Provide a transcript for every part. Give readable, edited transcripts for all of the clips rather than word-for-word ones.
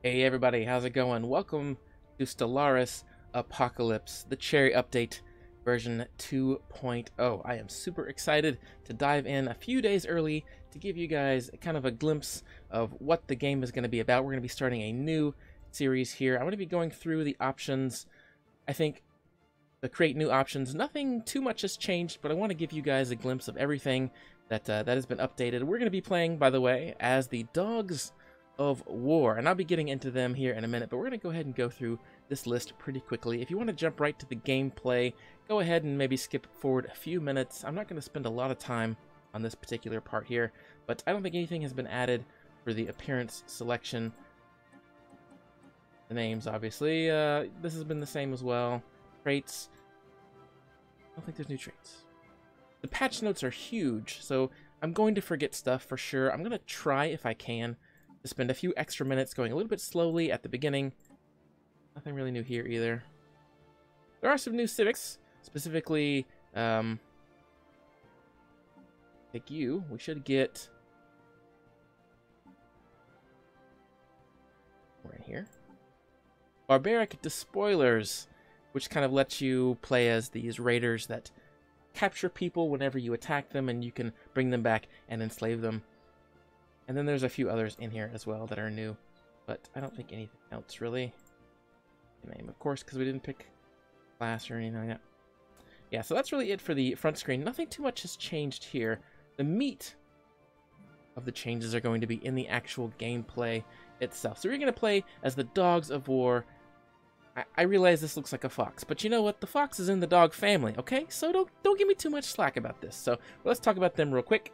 Hey everybody, how's it going? Welcome to Stellaris Apocalypse, the Cherryh update version 2.0. I am super excited to dive in a few days early to give you guys kind of a glimpse of what the game is going to be about. We're going to be starting a new series here. I'm going to be going through the options. I think the create new options, nothing too much has changed, but I want to give you guys a glimpse of everything that has been updated. We're going to be playing, by the way, as the Dogs of War, and I'll be getting into them here in a minute, but we're going to go ahead and go through this list pretty quickly. If you want to jump right to the gameplay, go ahead and maybe skip forward a few minutes. I'm not going to spend a lot of time on this particular part here, but I don't think anything has been added for the appearance selection. The names, obviously, this has been the same as well. Traits, I don't think there's new traits. The patch notes are huge, so I'm going to forget stuff for sure. I'm going to try, if I can, to spend a few extra minutes going a little bit slowly at the beginning. Nothing really new here either. There are some new civics, specifically, like you. We should get... We're in here. Barbaric Despoilers, which kind of lets you play as these raiders that capture people whenever you attack them, and you can bring them back and enslave them. And then there's a few others in here as well that are new, but I don't think anything else really. Name, of course, because we didn't pick class or anything like that. Yeah, so that's really it for the front screen. Nothing too much has changed here. The meat of the changes are going to be in the actual gameplay itself. So we're going to play as the Dogs of War. I realize this looks like a fox, but you know what? The fox is in the dog family, okay? So don't give me too much slack about this. So let's talk about them real quick.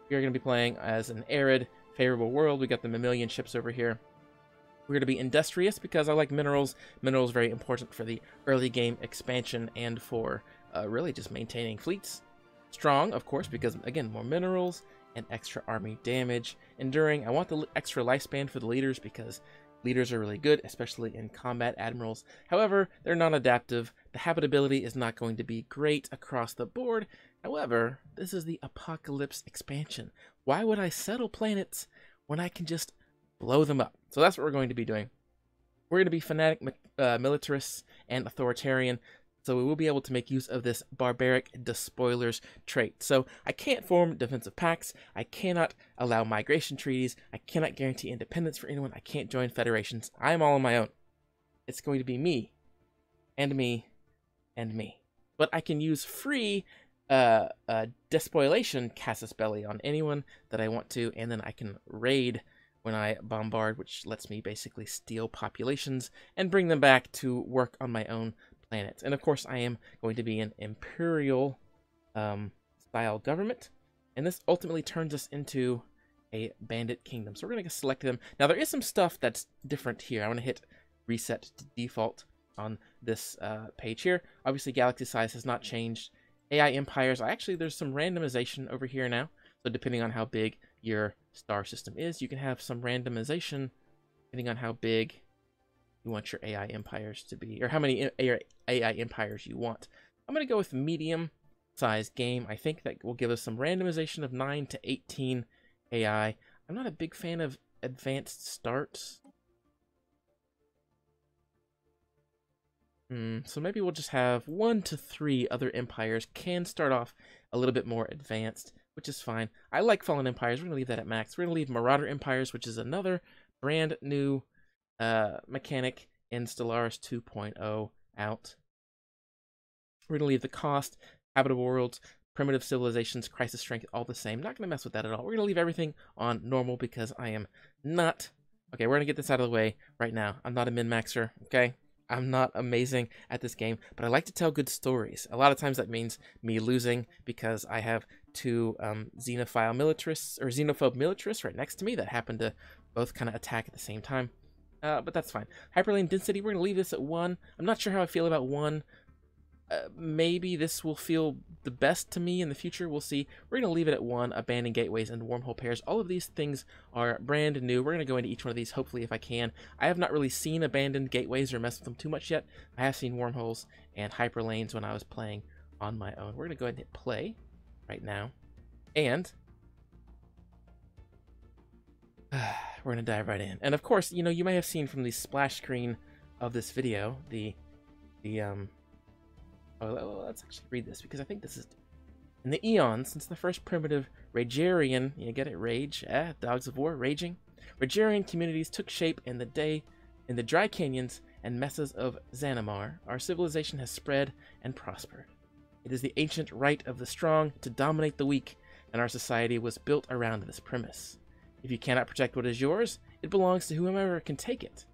We're going to be playing as an arid, favorable world. We got the mammalian ships over here. We're going to be industrious because I like minerals. Minerals very important for the early game expansion and for really just maintaining fleets. Strong, of course, because again, more minerals and extra army damage. Enduring, I want the extra lifespan for the leaders because leaders are really good, especially in combat admirals. However, they're non-adaptive. The habitability is not going to be great across the board. However, this is the Apocalypse expansion. Why would I settle planets when I can just blow them up? So that's what we're going to be doing. We're going to be fanatic, militarists, and authoritarian. So we will be able to make use of this Barbaric Despoilers trait. So I can't form defensive pacts. I cannot allow migration treaties. I cannot guarantee independence for anyone. I can't join federations. I'm all on my own. It's going to be me, and me, and me. But I can use free despoilation casus belli on anyone that I want to, and then I can raid when I bombard, which lets me basically steal populations and bring them back to work on my own planet. And of course, I am going to be an imperial style government, and this ultimately turns us into a bandit kingdom. So we're going to select them. Now there is some stuff that's different here. I want to hit reset to default on this page here. Obviously, galaxy size has not changed. AI empires, there's some randomization over here now. So depending on how big your star system is, you can have some randomization depending on how big you want your AI empires to be, or how many AI empires you want. I'm going to go with medium size game. I think that will give us some randomization of 9 to 18 AI. I'm not a big fan of advanced starts. So maybe we'll just have 1 to 3 other empires can start off a little bit more advanced, which is fine. I like fallen empires. We're going to leave that at max. We're going to leave marauder empires, which is another brand new mechanic in Stellaris 2.0 out. We're going to leave the cost, habitable worlds, primitive civilizations, crisis strength, all the same. Not going to mess with that at all. We're going to leave everything on normal because I am not... Okay, we're going to get this out of the way right now. I'm not a min-maxer, okay? I'm not amazing at this game, but I like to tell good stories. A lot of times that means me losing because I have two xenophobe militarists right next to me that happen to both kind of attack at the same time. But that's fine. Hyperlane density, we're going to leave this at 1. I'm not sure how I feel about 1. Maybe this will feel the best to me in the future. We'll see. We're going to leave it at 1. Abandoned gateways and wormhole pairs. All of these things are brand new. We're going to go into each one of these, hopefully, if I can. I have not really seen abandoned gateways or messed with them too much yet. I have seen wormholes and hyperlanes when I was playing on my own. We're going to go ahead and hit play right now. And we're gonna dive right in. And of course, you know, you may have seen from the splash screen of this video, let's actually read this, because I think this is... In the eons, since the first primitive Ragerian, you get it, rage, dogs of war, raging, Ragerian communities took shape in the dry canyons and mesas of Xanamar, our civilization has spread and prospered. It is the ancient right of the strong to dominate the weak, and our society was built around this premise. If you cannot protect what is yours, it belongs to whomever can take it.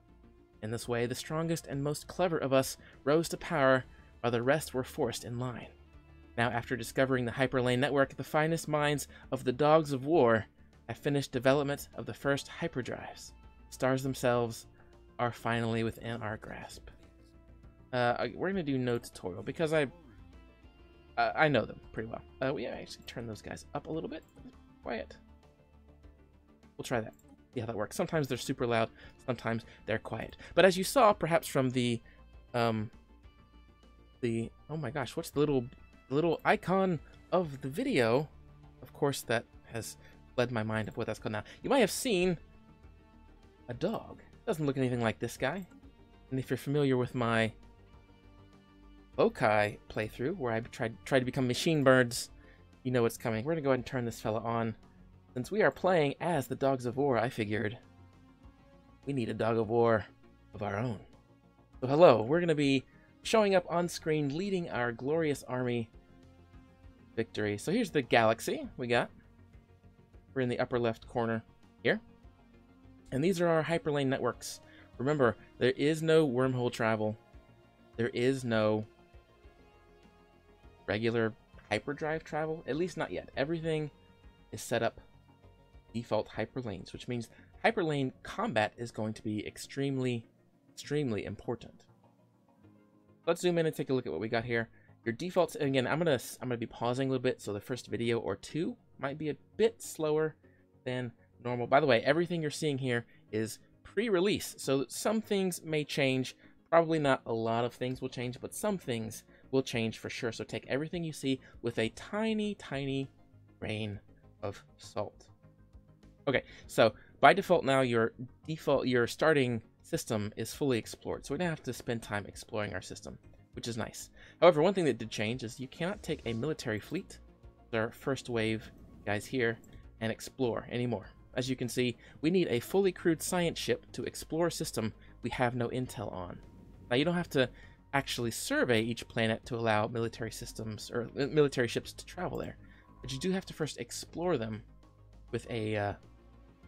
In this way, the strongest and most clever of us rose to power, while the rest were forced in line. Now, after discovering the Hyperlane network, the finest minds of the Dogs of War have finished development of the first hyperdrives. Stars themselves are finally within our grasp. We're going to do no tutorial, because I know them pretty well. We actually turn those guys up a little bit. Quiet. We'll try that. See how that works. Sometimes they're super loud, sometimes they're quiet. But as you saw, perhaps from the oh my gosh, what's the little icon of the video? Of course, that has led my mind of what that's called now. You might have seen a dog. Doesn't look anything like this guy. And if you're familiar with my Bokai playthrough, where I try to become machine birds, you know what's coming. We're gonna go ahead and turn this fella on. Since we are playing as the Dogs of War, I figured we need a dog of war of our own. So hello, we're gonna be showing up on screen, leading our glorious army victory. So here's the galaxy we got. We're in the upper left corner here. And these are our hyperlane networks. Remember, there is no wormhole travel. There is no regular hyperdrive travel, at least not yet. Everything is set up default hyperlanes, which means hyperlane combat is going to be extremely important. Let's zoom in and take a look at what we got here. Your defaults, again, I'm gonna be pausing a little bit, so the first video or two might be a bit slower than normal. By the way, everything you're seeing here is pre-release, so some things may change. Probably not a lot of things will change, but some things will change for sure. So take everything you see with a tiny grain of salt. Okay, so by default now your starting system is fully explored, so we don't have to spend time exploring our system, which is nice. However, one thing that did change is you cannot take a military fleet, our first wave guys here, and explore anymore. As you can see, we need a fully crewed science ship to explore a system we have no intel on. Now, you don't have to actually survey each planet to allow military systems or military ships to travel there, but you do have to first explore them with a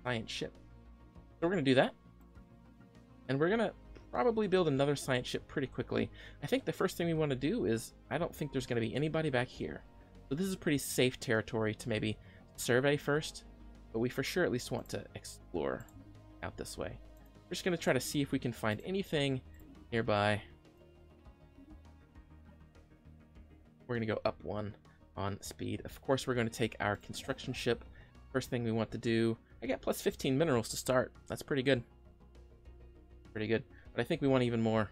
science ship. So we're going to do that, and we're going to probably build another science ship pretty quickly. I think the first thing we want to do is, I don't think there's going to be anybody back here, so this is pretty safe territory to maybe survey first, but we for sure at least want to explore out this way. We're just going to try to see if we can find anything nearby. We're going to go up one on speed. Of course, we're going to take our construction ship. First thing we want to do, I got plus 15 minerals to start. That's pretty good. Pretty good. But I think we want even more.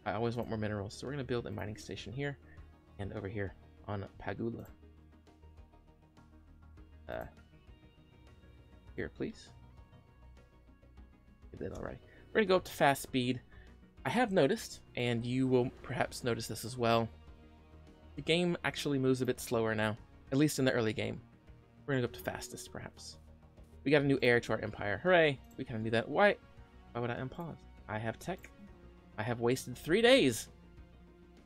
I always want more minerals. So we're going to build a mining station here and over here on Pagula. Here, please. Did that already. We're going to go up to fast speed. I have noticed, and you will perhaps notice this as well, the game actually moves a bit slower now, at least in the early game. We're going to go up to fastest, perhaps. We got a new heir to our empire. Hooray! We kind of do that. Why would I unpause? I have tech. I have wasted 3 days.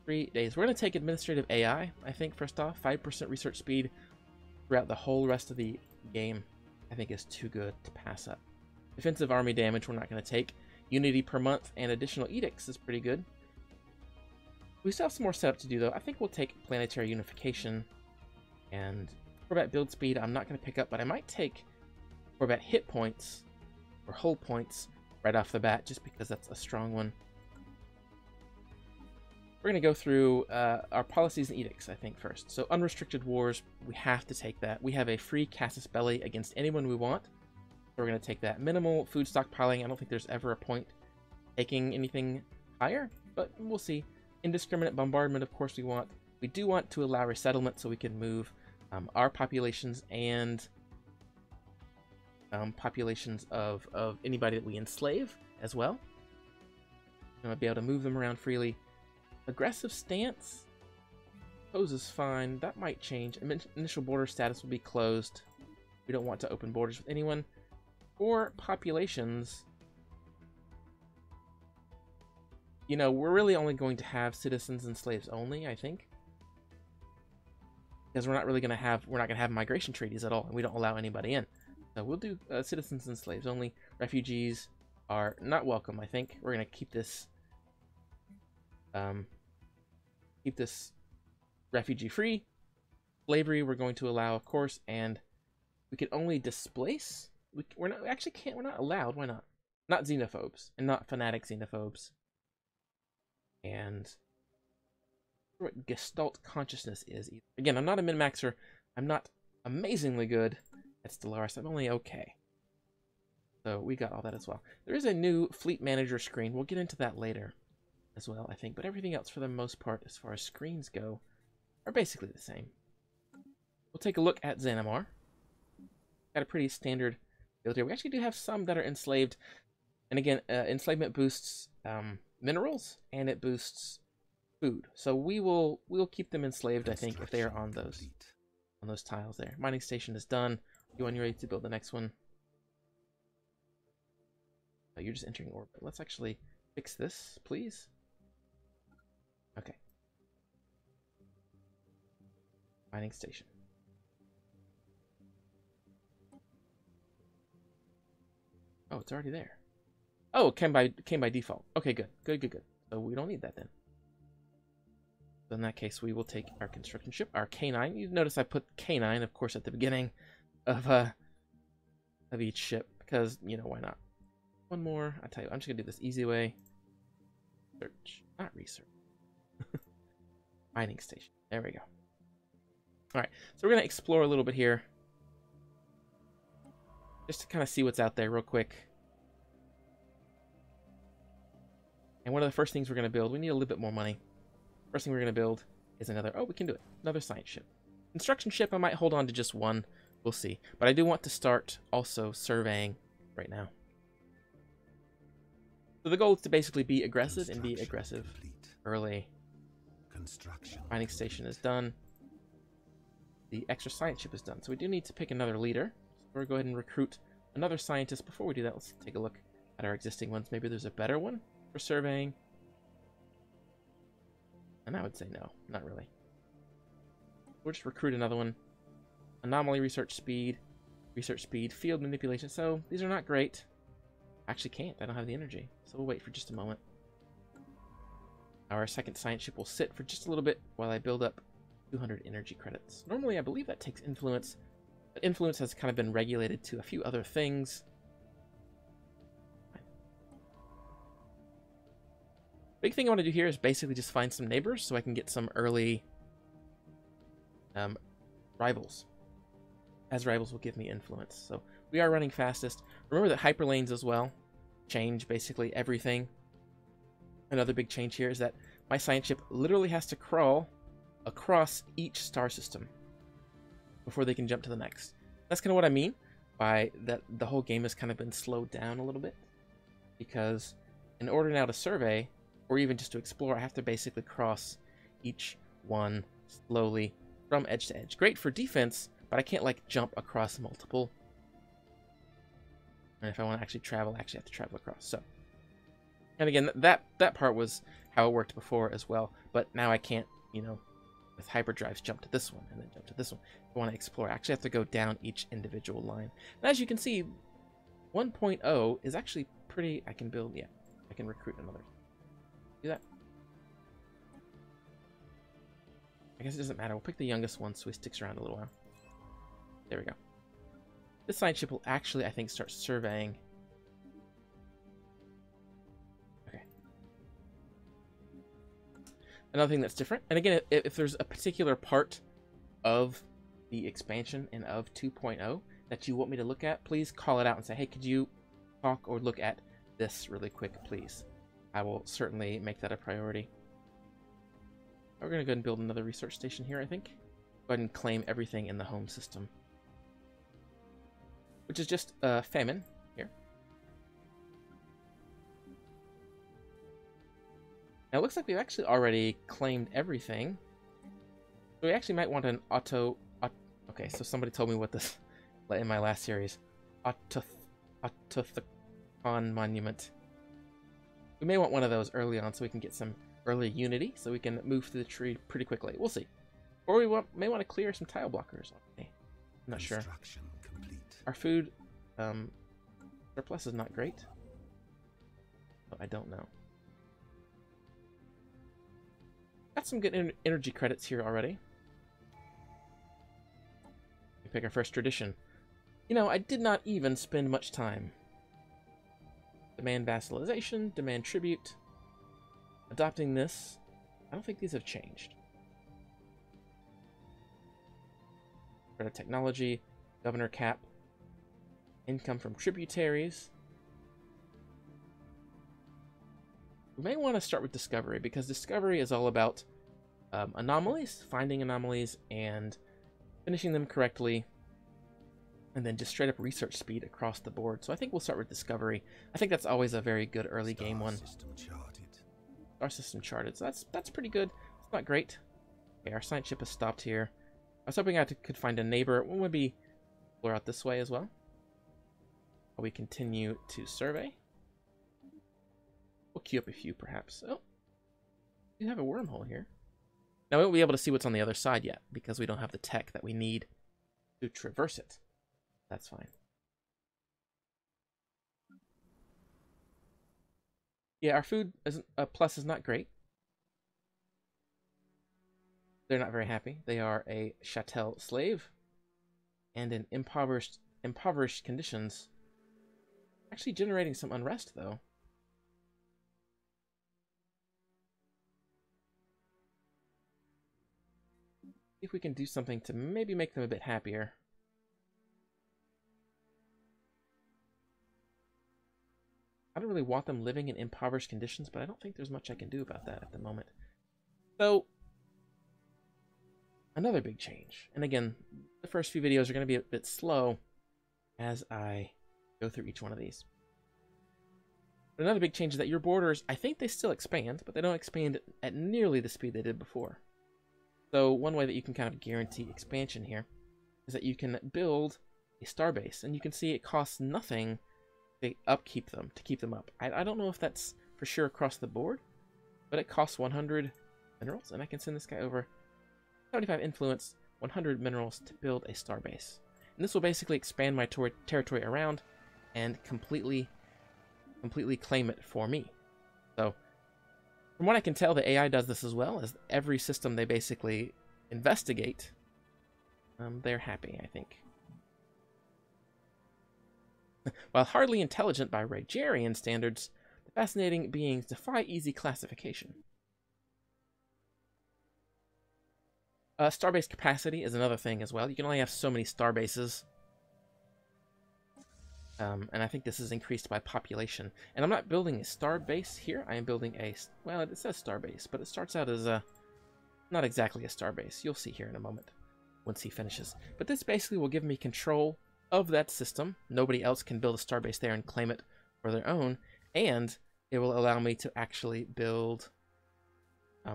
3 days. We're going to take administrative AI, I think, first off. 5% research speed throughout the whole rest of the game, I think, is too good to pass up. Defensive army damage we're not going to take. Unity per month and additional edicts is pretty good. We still have some more setup to do, though. I think we'll take planetary unification and Corvette build speed. I'm not going to pick up, but I might take Corvette hit points or hull points right off the bat, just because that's a strong one. We're going to go through our policies and edicts, I think, first. So unrestricted wars, we have to take that. We have a free casus belli against anyone we want. So we're going to take that. Minimal food stockpiling. I don't think there's ever a point taking anything higher, but we'll see. Indiscriminate bombardment, of course, we want. We do want to allow resettlement so we can move our populations and populations of anybody that we enslave as well. I'm going to be able to move them around freely. Aggressive stance poses fine. That might change. Initial border status will be closed. We don't want to open borders with anyone. For populations, you know, we're really only going to have citizens and slaves only, I think. Because we're not going to have migration treaties at all, and we don't allow anybody in. So we'll do citizens and slaves only. Refugees are not welcome, I think. We're going to keep this refugee free. Slavery we're going to allow, of course, and we can only displace. We're not allowed. Why not? Not xenophobes and not fanatic xenophobes. And what Gestalt consciousness is. Again, I'm not a min-maxer. I'm not amazingly good at Stellaris. I'm only okay. So we got all that as well. There is a new fleet manager screen. We'll get into that later as well, I think. But everything else, for the most part, as far as screens go, are basically the same. We'll take a look at Xanamar. Got a pretty standard build here. We actually do have some that are enslaved. And again, enslavement boosts minerals, and it boosts food. So we'll keep them enslaved, I think, if they are on those tiles there. Mining station is done. You ready to build the next one? Oh, you're just entering orbit. Let's actually fix this, please. Okay. Mining station. Oh, it's already there. Oh, it came by default. Okay, good. Good. So we don't need that then. So in that case, we will take our construction ship, our K9. You notice I put K9, of course, at the beginning of each ship because, you know, why not? One more. I tell you, I'm just gonna do this easy way. Search, not research. Mining station. There we go. All right, so we're gonna explore a little bit here, just to kind of see what's out there real quick. And one of the first things we're gonna build, we need a little bit more money. First thing we're gonna build is another. Oh, we can do it. Another science ship. Construction ship. I might hold on to just one. We'll see. But I do want to start also surveying right now. So the goal is to basically be aggressive and be aggressive early. Mining station is done. The extra science ship is done. So we do need to pick another leader. So we're going to go ahead and recruit another scientist. Before we do that, let's take a look at our existing ones. Maybe there's a better one for surveying. And I would say no, not really. We'll just recruit another one. Anomaly research speed, field manipulation. So these are not great. Actually can't. I don't have the energy. So we'll wait for just a moment. Our second science ship will sit for just a little bit while I build up 200 energy credits. Normally I believe that takes influence, but influence has kind of been regulated to a few other things. Big thing I want to do here is basically just find some neighbors so I can get some early rivals, as rivals will give me influence. So we are running fastest. Remember that hyperlanes as well change basically everything. Another big change here is that my science ship literally has to crawl across each star system before they can jump to the next. That's kind of what I mean by that. The whole game has kind of been slowed down a little bit, because in order now to survey or even just to explore, I have to basically cross each one slowly from edge to edge. Great for defense, but I can't like jump across multiple. And if I want to actually travel, I actually have to travel across. So, and again, that part was how it worked before as well. But now I can't, you know, with hyperdrives jump to this one and then jump to this one. If I want to explore, I actually have to go down each individual line. And as you can see, 1.0 is actually pretty. I can build, yeah, I can recruit another. Do that. I guess it doesn't matter. We'll pick the youngest one so he sticks around a little while. There we go. This science ship will actually, I think, start surveying. Okay. Another thing that's different, and again, if there's a particular part of the expansion and of 2.0 that you want me to look at, please call it out and say, hey, could you talk or look at this really quick, please? I will certainly make that a priority. We're going to go ahead and build another research station here, I think. Go ahead and claim everything in the home system. which is just famine here. Now it looks like we've actually already claimed everything. So we actually might want an okay, so somebody told me what this in my last series. Autothon monument. We may want one of those early on so we can get some early unity, so we can move through the tree pretty quickly. We'll see. Or we may want to clear some tile blockers. Okay. I'm not sure. Complete. Our food surplus is not great. Oh, I don't know. Got some good energy credits here already. We pick our first tradition. You know, I did not even spend much time. Demand vassalization, demand tribute. Adopting this. I don't think these have changed. Credit technology, governor cap, income from tributaries. We may want to start with discovery, because discovery is all about anomalies, finding anomalies, and finishing them correctly, and then just straight up research speed across the board. So I think we'll start with discovery. I think that's always a very good early game one. Star system charted. So that's pretty good. It's not great. Okay, our science ship has stopped here. I was hoping I could find a neighbor. We'll maybe explore out this way as well. We continue to survey. We'll queue up a few, perhaps. Oh, we have a wormhole here. Now, we won't be able to see what's on the other side yet, because we don't have the tech that we need to traverse it. That's fine. Yeah, our food plus is not great. They're not very happy. They are a chattel slave and in impoverished conditions. Actually generating some unrest, though. See if we can do something to maybe make them a bit happier. I don't really want them living in impoverished conditions, but I don't think there's much I can do about that at the moment. So, another big change. And again, the first few videos are going to be a bit slow as I go through each one of these. But another big change is that your borders, I think they still expand, but they don't expand at nearly the speed they did before. So one way that you can kind of guarantee expansion here is that you can build a starbase, and you can see it costs nothing to upkeep them, to keep them up. I don't know if that's for sure across the board, but it costs 100 minerals, and I can send this guy over 75 influence, 100 minerals to build a starbase. And this will basically expand my territory around and completely claim it for me. So, from what I can tell, the AI does this as well, as every system they basically investigate, they're happy, I think. While hardly intelligent by Ragerian standards, the fascinating beings defy easy classification. Starbase capacity is another thing as well. You can only have so many starbases. And I think this is increased by population. And I'm not building a starbase here. I am building a... Well, it says starbase, but it starts out as a... Not exactly a starbase. You'll see here in a moment once he finishes. But this basically will give me control of that system. Nobody else can build a starbase there and claim it for their own. And it will allow me to actually build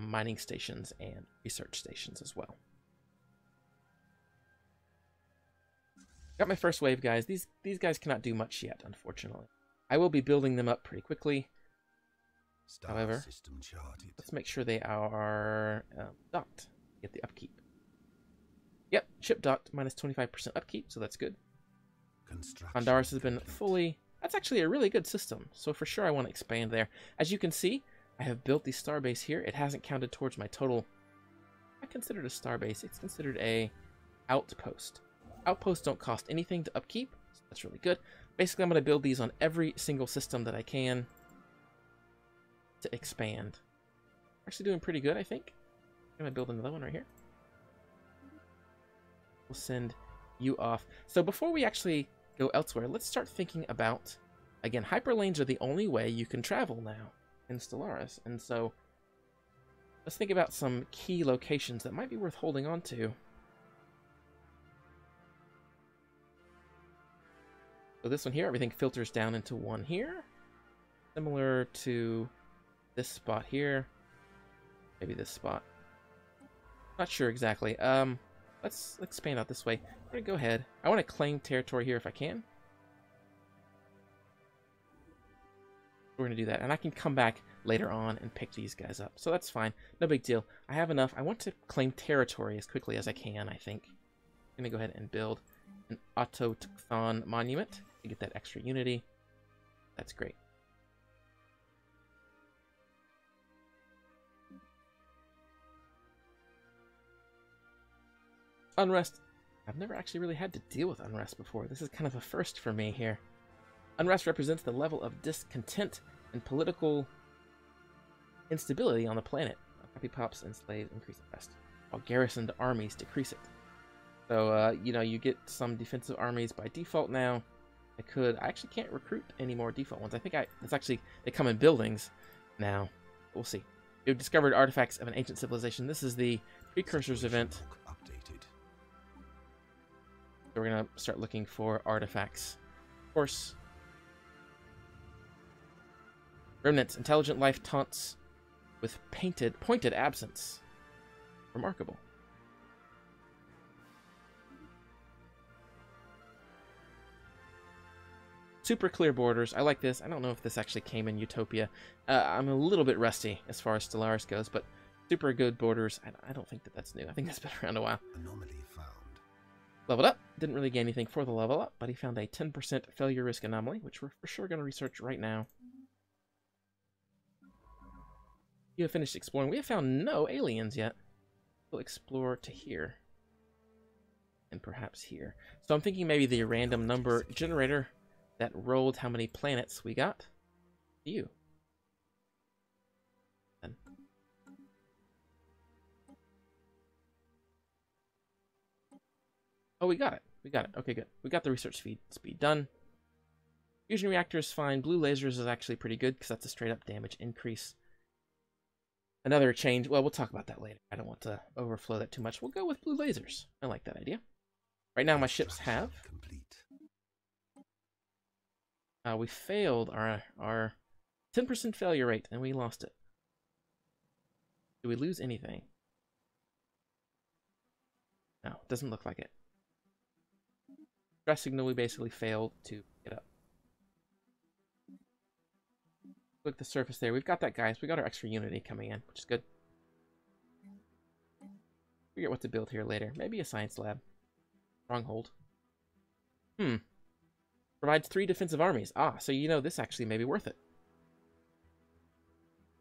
mining stations and research stations as well. Got my first wave, guys. These guys cannot do much yet, unfortunately. I will be building them up pretty quickly. However, let's make sure they are docked. Get the upkeep. Yep, ship docked, minus 25% upkeep, so that's good. Honduras has been fully... That's actually a really good system, so for sure I want to expand there. As you can see, I have built the starbase here. It hasn't counted towards my total. Not considered a starbase. It's considered a outpost. Outposts don't cost anything to upkeep, so that's really good. Basically, I'm going to build these on every single system that I can to expand. Actually doing pretty good, I think. I'm going to build another one right here. We'll send you off. So before we actually go elsewhere, let's start thinking about, again, hyperlanes are the only way you can travel now in Stellaris. And so let's think about some key locations that might be worth holding on to. So this one here, everything filters down into one here. Similar to this spot here. Maybe this spot. Not sure exactly. Let's expand out this way. I'm gonna go ahead. I want to claim territory here if I can. We're gonna do that, and I can come back later on and pick these guys up. So that's fine. No big deal. I have enough. I want to claim territory as quickly as I can, I think. I'm gonna go ahead and build an autochthon monument to get that extra unity. That's great. Unrest. I've never actually really had to deal with unrest before. This is kind of a first for me here. Unrest represents the level of discontent and political instability on the planet. Copy pops and slaves increase unrest, while garrisoned armies decrease it. So, you know, you get some defensive armies by default now. I actually can't recruit any more default ones. I think it's actually, they come in buildings now. We'll see. We've discovered artifacts of an ancient civilization. This is the Precursors event. So we're going to start looking for artifacts. Of course. Remnants. Intelligent life taunts with pointed absence. Remarkable. Super clear borders. I like this. I don't know if this actually came in Utopia. I'm a little bit rusty as far as Stellaris goes, but super good borders. I don't think that's new. I think that's been around a while. Anomaly found. Leveled up. Didn't really get anything for the level up, but he found a 10% failure risk anomaly, which we're for sure going to research right now. You have finished exploring. We have found no aliens yet. We'll explore to here. And perhaps here. So I'm thinking maybe the random number generator that rolled how many planets we got. You. Then. Oh, we got it. We got it. Okay, good. We got the research speed done. Fusion reactor is fine. Blue lasers is actually pretty good because that's a straight up damage increase. Another change. Well, we'll talk about that later. I don't want to overflow that too much. We'll go with blue lasers. I like that idea. Right now, my ships have. We failed our 10% failure rate, and we lost it. Did we lose anything? No, it doesn't look like it. Stress signal, we basically failed to get up. Look at the surface there. We've got that, guys. We got our extra unity coming in, which is good. Figure out what to build here later. Maybe a science lab. Stronghold. Provides 3 defensive armies. Ah, so you know this actually may be worth it.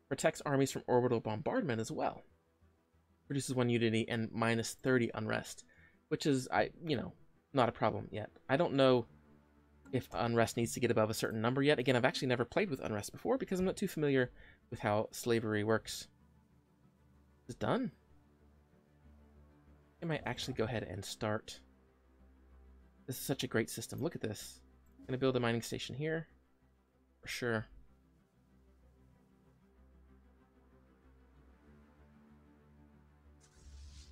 Protects armies from orbital bombardment as well. Produces 1 unity and minus 30 unrest, which is, not a problem yet. I don't know if unrest needs to get above a certain number yet. Again, I've actually never played with unrest before because I'm not too familiar with how slavery works. It's done. I might actually go ahead and start. This is such a great system. Look at this. I'm going to build a mining station here. For sure.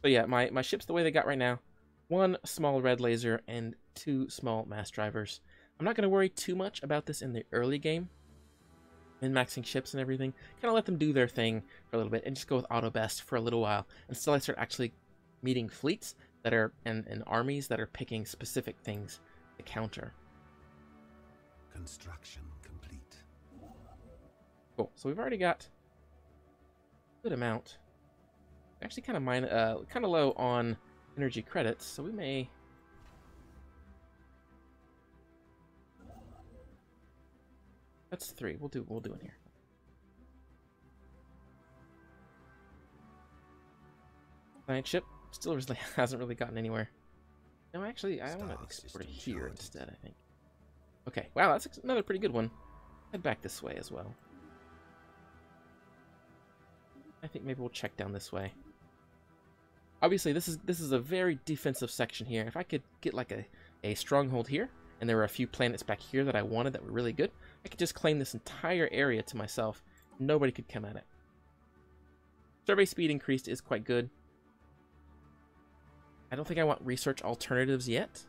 So yeah, my ships the way they got right now. 1 small red laser and 2 small mass drivers. I'm not going to worry too much about this in the early game. Min-maxing ships and everything. Kind of let them do their thing for a little bit and just go with auto best for a little while until I start actually meeting fleets that are and armies that are picking specific things to counter. Construction complete. Cool. So we've already got a good amount. Actually kind of low on energy credits, so we may. That's 3. We'll do in here. Science ship still really hasn't really gotten anywhere. No, actually, I want to export it here instead, I think. Okay, wow, that's another pretty good one. Head back this way as well. I think maybe we'll check down this way. Obviously, this is a very defensive section here. If I could get like a stronghold here, and there were a few planets back here that I wanted that were really good, I could just claim this entire area to myself. Nobody could come at it. Survey speed increased is quite good. I don't think I want research alternatives yet,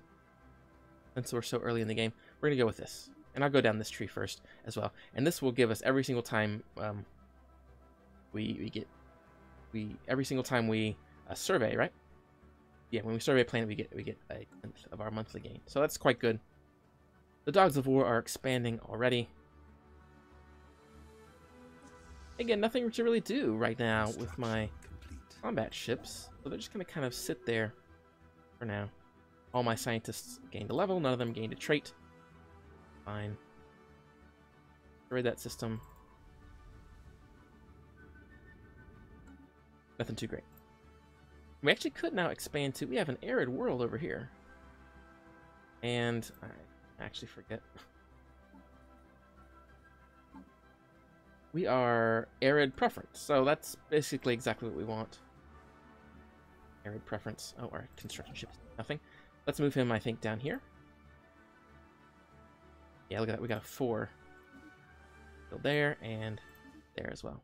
since we're so early in the game. we're gonna go with this, and I'll go down this tree first as well. And this will give us every single time every single time we survey, right? Yeah, when we survey a planet, we get a tenth of our monthly gain. So that's quite good. The Dogs of War are expanding already. Again, nothing to really do right now with my combat ships, so they're just going to kind of sit there for now. All my scientists gained a level, none of them gained a trait. Fine. Upgrade that system. Nothing too great. We actually could now expand to... We have an arid world over here. And I actually forget. We are arid preference, so that's basically exactly what we want. Arid preference. Oh, our construction ship is nothing. Let's move him, I think, down here. Yeah, look at that. We got a 4. Build there and there as well.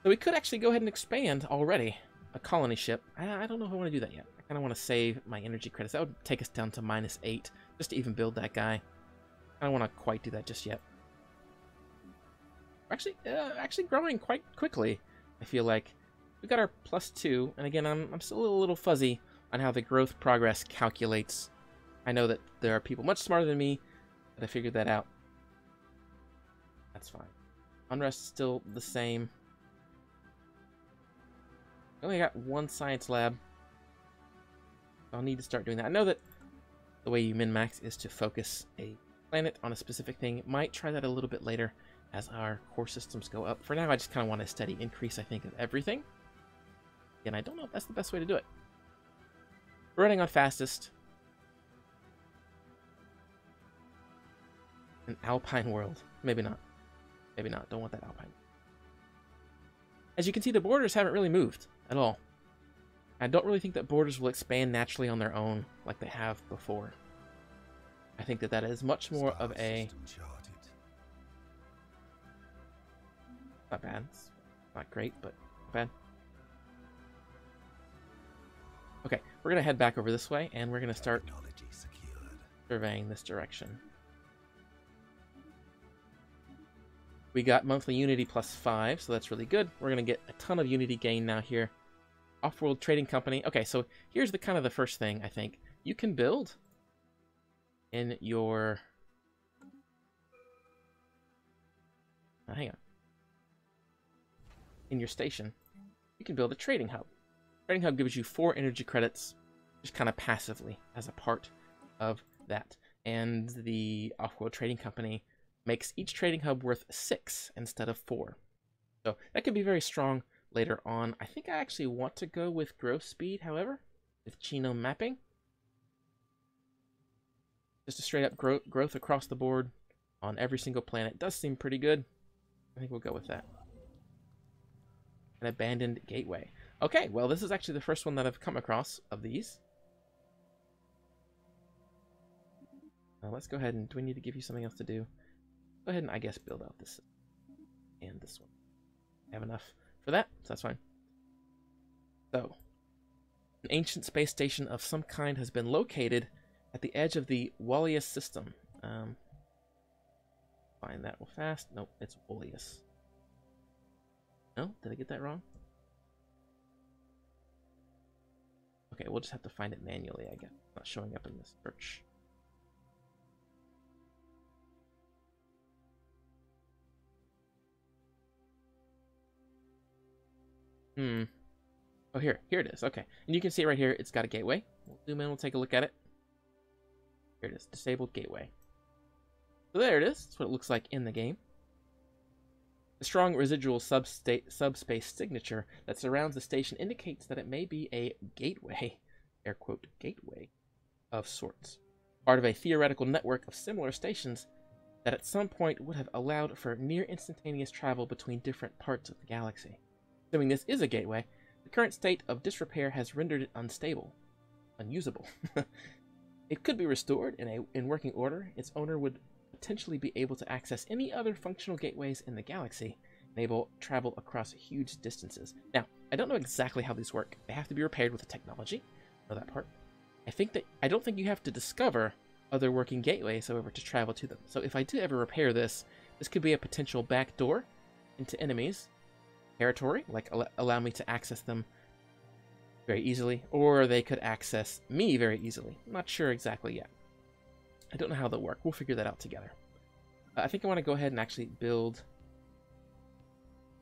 So we could actually go ahead and expand already a colony ship. I don't know if I want to do that yet. I kind of want to save my energy credits. That would take us down to -8 just to even build that guy. I don't want to quite do that just yet. We're actually growing quite quickly, I feel like. We got our +2, and again, I'm still a little fuzzy on how the growth progress calculates. I know that there are people much smarter than me that I figured that out. That's fine. Unrest is still the same. I only got 1 science lab. I'll need to start doing that. I know that the way you min-max is to focus a planet on a specific thing. Might try that a little bit later as our core systems go up. For now, I just kind of want a steady increase, I think, of everything. And I don't know if that's the best way to do it. We're running on fastest. An alpine world. Maybe not. Maybe not. Don't want that alpine. As you can see, the borders haven't really moved at all. I don't really think that borders will expand naturally on their own like they have before. I think that that is much more of a... Not bad. It's not great, but not bad. Okay, we're going to head back over this way, and we're going to start surveying this direction. We got monthly unity +5, so that's really good. We're going to get a ton of unity gain now here. Off-world trading company. Okay, so here's the kind of the first thing, I think. You can build in your... Oh, hang on. In your station, you can build a trading hub. Trading hub gives you 4 energy credits, just kind of passively as a part of that. And the off-world trading company makes each trading hub worth 6 instead of 4. So that could be very strong later on. I think I actually want to go with growth speed, however, with genome mapping. Just a straight up growth across the board on every single planet does seem pretty good. I think we'll go with that. An abandoned gateway. Okay, well, this is actually the first one that I've come across of these. Let's go ahead and... Do we need to give you something else to do? Go ahead and, I guess, build out this and this one. I have enough for that, so that's fine. So, an ancient space station of some kind has been located at the edge of the Wallius system. Find that real fast. Nope, it's Wallius. No? Did I get that wrong? Okay, we'll just have to find it manually, I guess. It's not showing up in this search. Oh, here it is. Okay, and you can see right here, it's got a gateway. We'll zoom in, we'll take a look at it. Here it is, disabled gateway. So there it is. That's what it looks like in the game. The strong residual subspace signature that surrounds the station indicates that it may be a gateway, air quote, gateway of sorts. Part of a theoretical network of similar stations that at some point would have allowed for near instantaneous travel between different parts of the galaxy. Assuming this is a gateway, the current state of disrepair has rendered it unstable, unusable. It could be restored in working order. Its owner would potentially be able to access any other functional gateways in the galaxy, enable travel across huge distances. Now, I don't know exactly how these work. They have to be repaired with the technology. I know that part. I don't think you have to discover other working gateways, however, to travel to them. So if I do ever repair this, this could be a potential backdoor into enemies' territory, like allow me to access them very easily, or they could access me very easily. I'm not sure exactly yet. I don't know how they'll work. We'll figure that out together. I think I want to go ahead and actually build...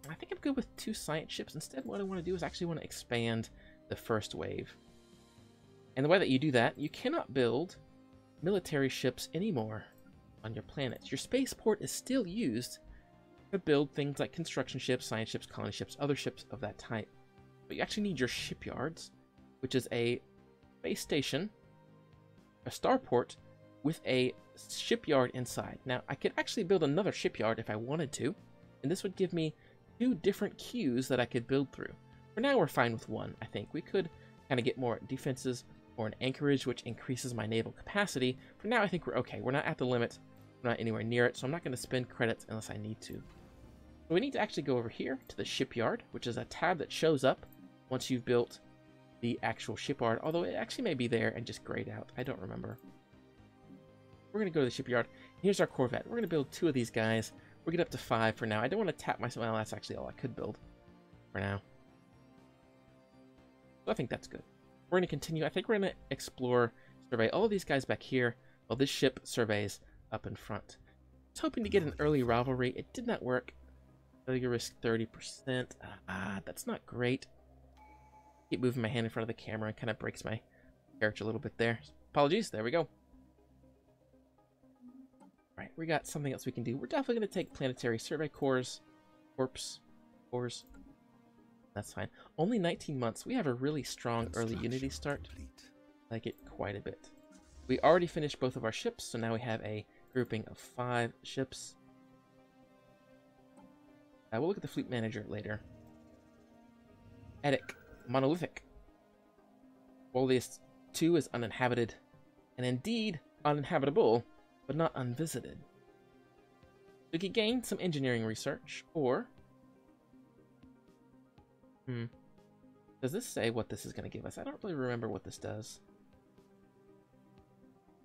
I think I'm good with 2 science ships. Instead, what I want to do is actually want to expand the first wave. And the way that you do that, you cannot build military ships anymore on your planets. Your spaceport is still used to build things like construction ships, science ships, colony ships, other ships of that type. But you actually need your shipyards, which is a base station, a starport, with a shipyard inside. Now, I could actually build another shipyard if I wanted to, and this would give me 2 different queues that I could build through. For now, we're fine with 1, I think. We could kind of get more defenses or an anchorage, which increases my naval capacity. For now, I think we're okay. We're not at the limit. We're not anywhere near it, so I'm not going to spend credits unless I need to. So we need to actually go over here to the shipyard, which is a tab that shows up once you've built the actual shipyard, although it actually may be there and just grayed out. I don't remember. We're going to go to the shipyard. Here's our corvette. We're going to build 2 of these guys. We'll get up to 5 for now. I don't want to tap myself. Well, that's actually all I could build for now. So I think that's good. We're going to continue. I think we're going to explore, survey all of these guys back here while this ship surveys up in front. I was hoping to get an early rivalry. It did not work. Failure risk 30%. That's not great. Keep moving my hand in front of the camera and kind of breaks my character a little bit there. Apologies. There we go. Alright, we got something else we can do. We're definitely going to take planetary survey cores. Cores. That's fine. Only 19 months. We have a really strong early Unity start. I like it quite a bit. We already finished both of our ships, so now we have a grouping of 5 ships. We'll look at the fleet manager later. Etic. Monolithic. Woliest 2 is uninhabited, and indeed uninhabitable, but not unvisited. We could gain some engineering research, or... Does this say what this is going to give us? I don't really remember what this does.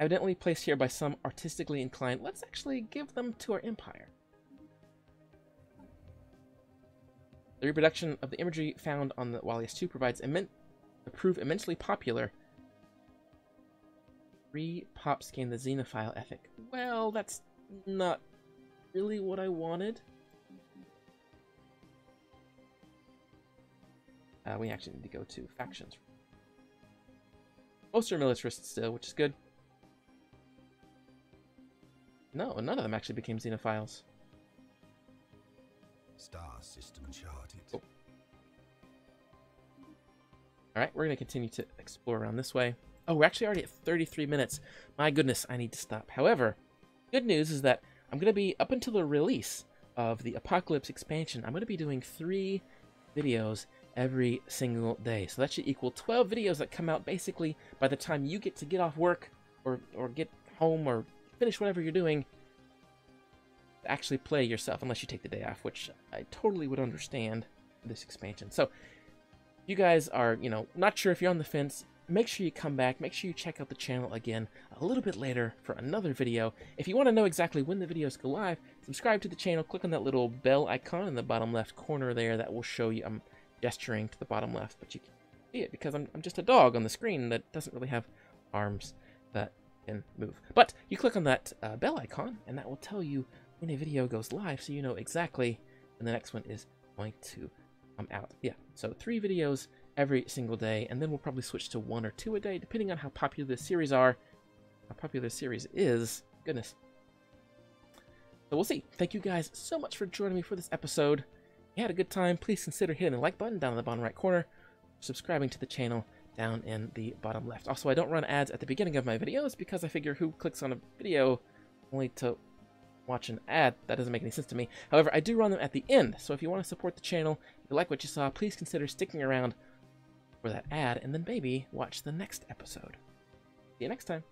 Evidently placed here by some artistically inclined. Let's actually give them to our empire. The reproduction of the imagery found on the Woliest 2 prove immensely popular. 3 pops gain the xenophile ethic. Well, that's not really what I wanted. We actually need to go to factions. Most are militarists still, which is good. No, none of them actually became xenophiles. Star system charted. Oh. Alright, we're going to continue to explore around this way. Oh, we're actually already at 33 minutes. My goodness, I need to stop. However, good news is that I'm going to be, up until the release of the Apocalypse expansion, I'm going to be doing 3 videos every single day. So that should equal 12 videos that come out basically by the time you get off work or get home or finish whatever you're doing to actually play yourself, unless you take the day off, which I totally would understand for this expansion. So if you guys are, not sure if you're on the fence, make sure you come back. Make sure you check out the channel again a little bit later for another video. If you want to know exactly when the videos go live, subscribe to the channel. Click on that little bell icon in the bottom left corner there. That will show you. I'm gesturing to the bottom left, but you can see it because I'm just a dog on the screen that doesn't really have arms that can move. But you click on that bell icon, and that will tell you when a video goes live, so you know exactly when the next one is going to come out. Yeah, so 3 videos every single day, and then we'll probably switch to 1 or 2 a day, depending on how popular the series are. How popular the series is. Goodness. So we'll see. Thank you guys so much for joining me for this episode. If you had a good time, please consider hitting the like button down in the bottom right corner, subscribing to the channel down in the bottom left. Also, I don't run ads at the beginning of my videos because I figure who clicks on a video only to watch an ad? That doesn't make any sense to me. However, I do run them at the end, so if you want to support the channel, if you like what you saw, please consider sticking around for that ad, and then maybe watch the next episode. See you next time.